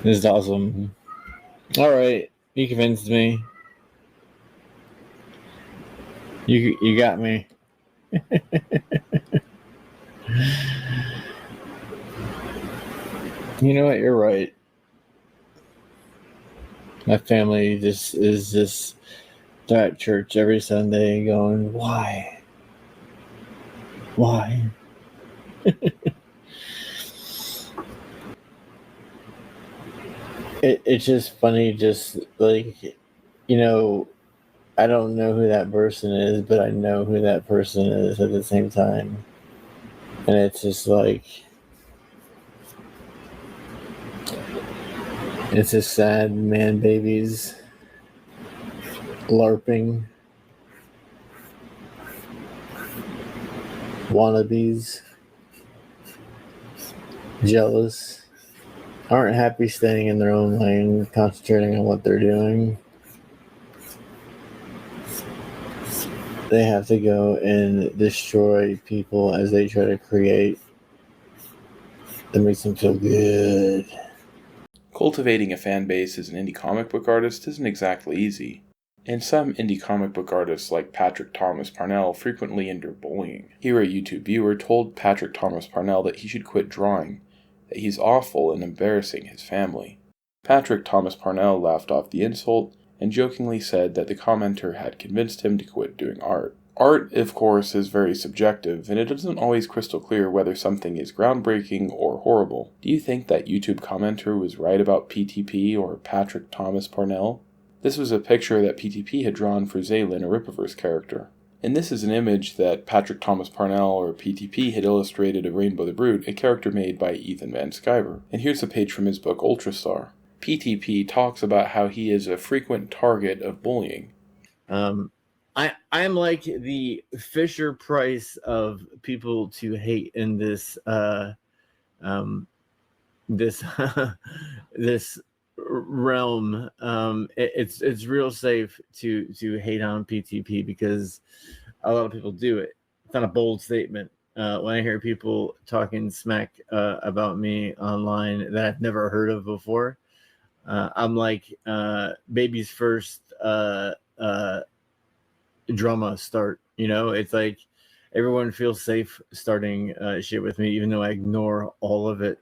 This is awesome. All right, you convinced me. You got me. You know what? You're right. My family just is just at church every Sunday, going, "Why? Why?" It's just funny, just like, you know, I don't know who that person is, but I know who that person is at the same time. And it's just like, it's just sad man babies LARPing, wannabes, jealous, aren't happy staying in their own lane, concentrating on what they're doing. They have to go and destroy people as they try to create. That makes them feel good. Cultivating a fan base as an indie comic book artist isn't exactly easy, and some indie comic book artists like Patrick Thomas Parnell frequently endure bullying. Here, a YouTube viewer told Patrick Thomas Parnell that he should quit drawing, that he's awful and embarrassing his family. Patrick Thomas Parnell laughed off the insult and jokingly said that the commenter had convinced him to quit doing art. Art, of course, is very subjective, and it isn't always crystal clear whether something is groundbreaking or horrible. Do you think that YouTube commenter was right about PTP or Patrick Thomas Parnell? This was a picture that PTP had drawn for Zaylin, a Rippaverse character. And this is an image that Patrick Thomas Parnell or PTP had illustrated of Rainbow the Brute, a character made by Ethan Van Sciver. And here's a page from his book Ultrastar. PTP talks about how he is a frequent target of bullying. I'm like the Fisher Price of people to hate in this this this realm. It's real safe to hate on PTP because a lot of people do it. It's not a bold statement. When I hear people talking smack about me online that I've never heard of before, I'm like baby's first drama start. It's like everyone feels safe starting shit with me, even though I ignore all of it.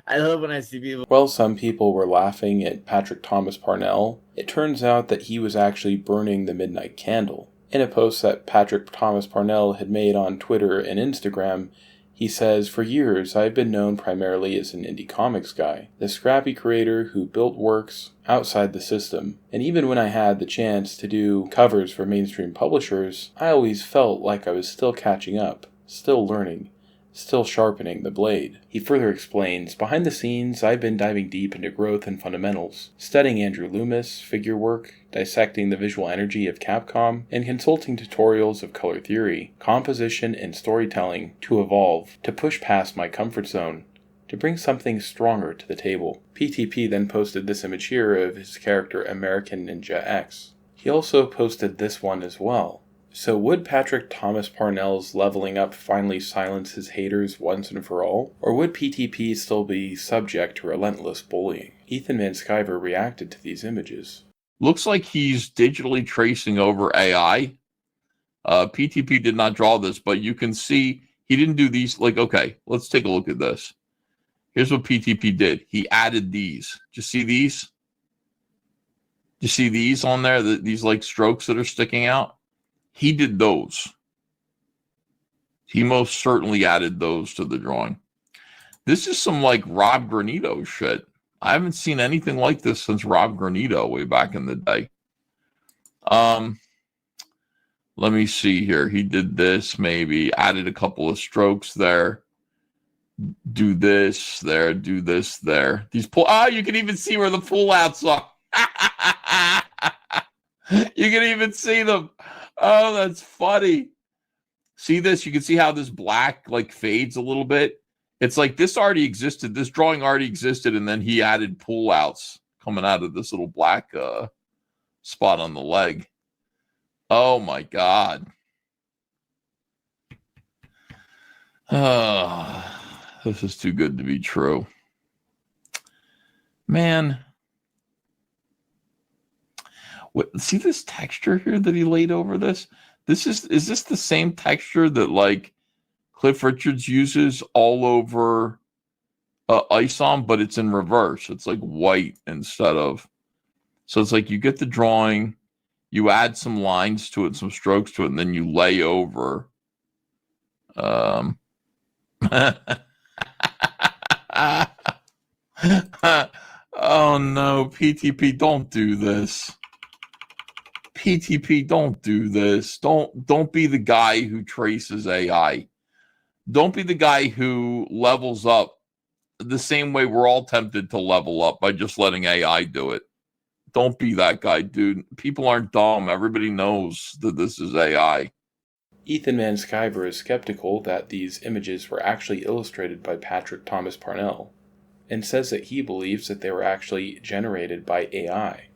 I love when I see people. While some people were laughing at Patrick Thomas Parnell, it turns out that he was actually burning the midnight candle. In a post that Patrick Thomas Parnell had made on Twitter and Instagram, he says, "For years, I've been known primarily as an indie comics guy, the scrappy creator who built works outside the system. And even when I had the chance to do covers for mainstream publishers, I always felt like I was still catching up, still learning, still sharpening the blade." He further explains, "Behind the scenes, I've been diving deep into growth and fundamentals, studying Andrew Loomis, figure work, dissecting the visual energy of Capcom, and consulting tutorials of color theory, composition, and storytelling to evolve, to push past my comfort zone, to bring something stronger to the table." PTP then posted this image here of his character American Ninja X. He also posted this one as well. So would Patrick Thomas Parnell's leveling up finally silence his haters once and for all? Or would PTP still be subject to relentless bullying? Ethan Van Sciver reacted to these images. Looks like he's digitally tracing over AI. PTP did not draw this, but you can see he didn't do these. Like, okay, let's take a look at this. Here's what PTP did. He added these. Do you see these? Do you see these on there? These like strokes that are sticking out? He did those. He most certainly added those to the drawing. This is some like Rob Granito shit. I haven't seen anything like this since Rob Granito way back in the day. Let me see here. He did this, maybe added a couple of strokes there. Do this there, do this there. These pull. You can even see where the pullouts are. You can even see them. Oh, that's funny. See this? You can see how this black like fades a little bit. It's like this already existed. This drawing already existed, and then he added pullouts coming out of this little black spot on the leg. Oh my God. This is too good to be true. Man. See this texture here that he laid over this? Is this the same texture that like Cliff Richards uses all over ISOM, but it's in reverse. It's like white instead of. So it's like you get the drawing, you add some lines to it, some strokes to it, and then you lay over. Oh no, PTP, don't do this. PTP, don't do this. Don't be the guy who traces AI. Don't be the guy who levels up the same way we're all tempted to level up by just letting AI do it. Don't be that guy, dude. People aren't dumb. Everybody knows that this is AI. Ethan Van Sciver is skeptical that these images were actually illustrated by Patrick Thomas Parnell, and says that he believes that they were actually generated by AI.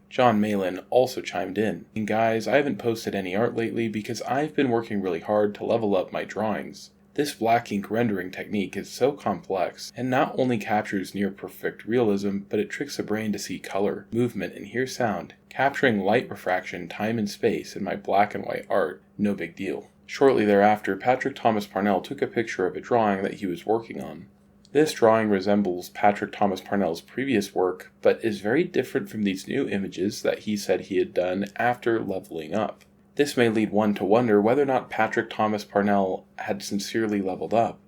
John Malin also chimed in, and guys, I haven't posted any art lately because I've been working really hard to level up my drawings. This black ink rendering technique is so complex, and not only captures near perfect realism, but it tricks the brain to see color, movement, and hear sound, capturing light refraction, time and space in my black and white art, no big deal. Shortly thereafter, Patrick Thomas Parnell took a picture of a drawing that he was working on. This drawing resembles Patrick Thomas Parnell's previous work, but is very different from these new images that he said he had done after leveling up. This may lead one to wonder whether or not Patrick Thomas Parnell had sincerely leveled up,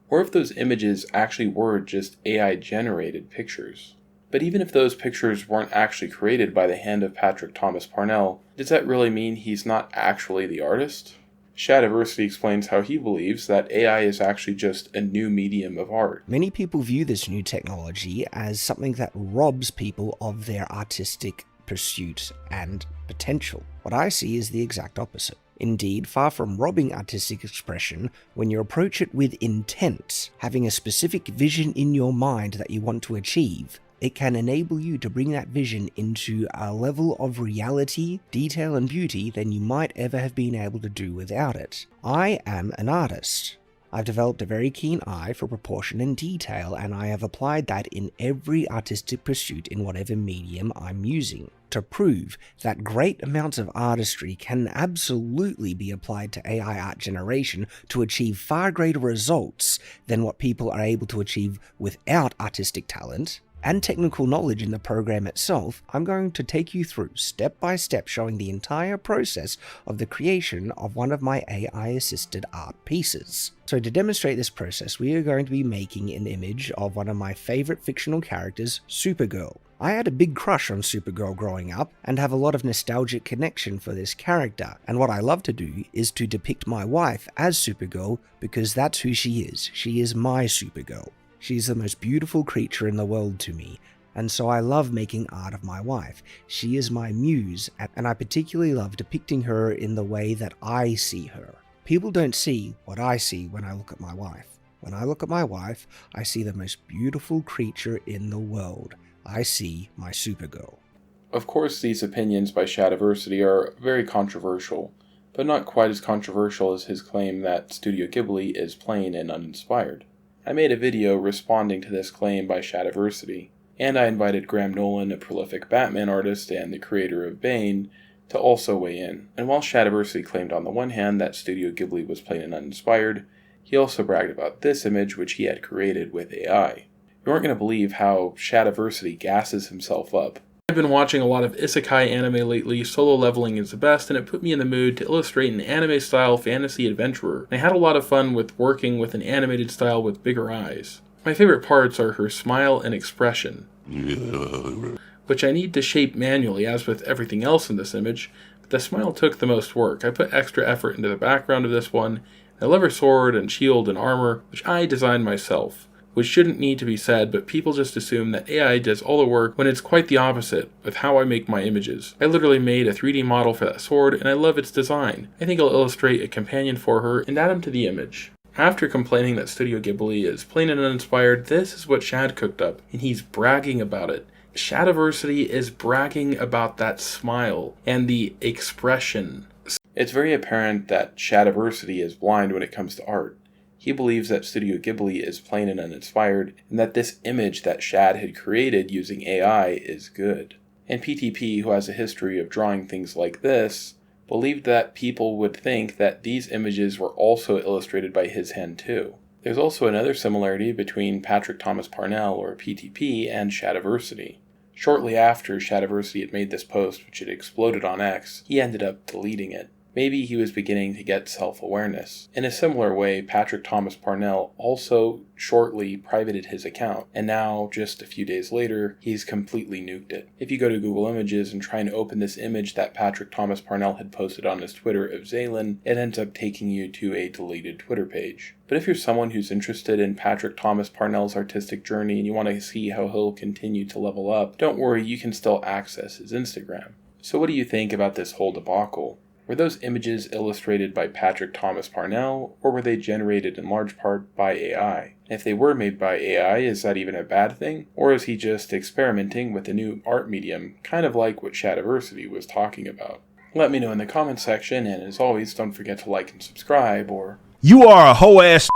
or if those images actually were just AI-generated pictures. But even if those pictures weren't actually created by the hand of Patrick Thomas Parnell, does that really mean he's not actually the artist? Shadiversity explains how he believes that AI is actually just a new medium of art. Many people view this new technology as something that robs people of their artistic pursuit and potential. What I see is the exact opposite. Indeed, far from robbing artistic expression, when you approach it with intent, having a specific vision in your mind that you want to achieve, it can enable you to bring that vision into a level of reality, detail, and beauty than you might ever have been able to do without it. I am an artist. I've developed a very keen eye for proportion and detail, and I have applied that in every artistic pursuit in whatever medium I'm using, to prove that great amounts of artistry can absolutely be applied to AI art generation to achieve far greater results than what people are able to achieve without artistic talent and technical knowledge in the program itself. I'm going to take you through step by step, showing the entire process of the creation of one of my AI-assisted art pieces. So to demonstrate this process, we are going to be making an image of one of my favorite fictional characters, Supergirl. I had a big crush on Supergirl growing up and have a lot of nostalgic connection for this character, and what I love to do is to depict my wife as Supergirl because that's who she is. She is my Supergirl. She's the most beautiful creature in the world to me, and so I love making art of my wife. She is my muse, and I particularly love depicting her in the way that I see her. People don't see what I see when I look at my wife. When I look at my wife, I see the most beautiful creature in the world. I see my Supergirl. Of course, these opinions by Shadiversity are very controversial, but not quite as controversial as his claim that Studio Ghibli is plain and uninspired. I made a video responding to this claim by Shadiversity, and I invited Graham Nolan, a prolific Batman artist and the creator of Bane, to also weigh in. And while Shadiversity claimed on the one hand that Studio Ghibli was plain and uninspired, he also bragged about this image which he had created with AI. You aren't going to believe how Shadiversity gasses himself up. I've been watching a lot of isekai anime lately. Solo leveling is the best, and it put me in the mood to illustrate an anime-style fantasy adventurer. I had a lot of fun with working with an animated style with bigger eyes. My favorite parts are her smile and expression, which I need to shape manually as with everything else in this image, but the smile took the most work. I put extra effort into the background of this one. I love her sword and shield and armor, which I designed myself. Which shouldn't need to be said, but people just assume that AI does all the work when it's quite the opposite with how I make my images. I literally made a 3D model for that sword, and I love its design. I think I'll illustrate a companion for her and add him to the image. After complaining that Studio Ghibli is plain and uninspired, this is what Shad cooked up, and he's bragging about it. Shadiversity is bragging about that smile and the expression. It's very apparent that Shadiversity is blind when it comes to art. He believes that Studio Ghibli is plain and uninspired, and that this image that Shad had created using AI is good. And PTP, who has a history of drawing things like this, believed that people would think that these images were also illustrated by his hand too. There's also another similarity between Patrick Thomas Parnell, or PTP, and Shadiversity. Shortly after Shadiversity had made this post, which had exploded on X, he ended up deleting it. Maybe he was beginning to get self-awareness. In a similar way, Patrick Thomas Parnell also shortly privated his account, and now, just a few days later, he's completely nuked it. If you go to Google Images and try and open this image that Patrick Thomas Parnell had posted on his Twitter of Zaylin, it ends up taking you to a deleted Twitter page. But if you're someone who's interested in Patrick Thomas Parnell's artistic journey and you want to see how he'll continue to level up, don't worry, you can still access his Instagram. So what do you think about this whole debacle? Were those images illustrated by Patrick Thomas Parnell, or were they generated in large part by AI? If they were made by AI, is that even a bad thing? Or is he just experimenting with a new art medium, kind of like what Shadiversity was talking about? Let me know in the comments section, and as always, don't forget to like and subscribe, or... You are a hoe-ass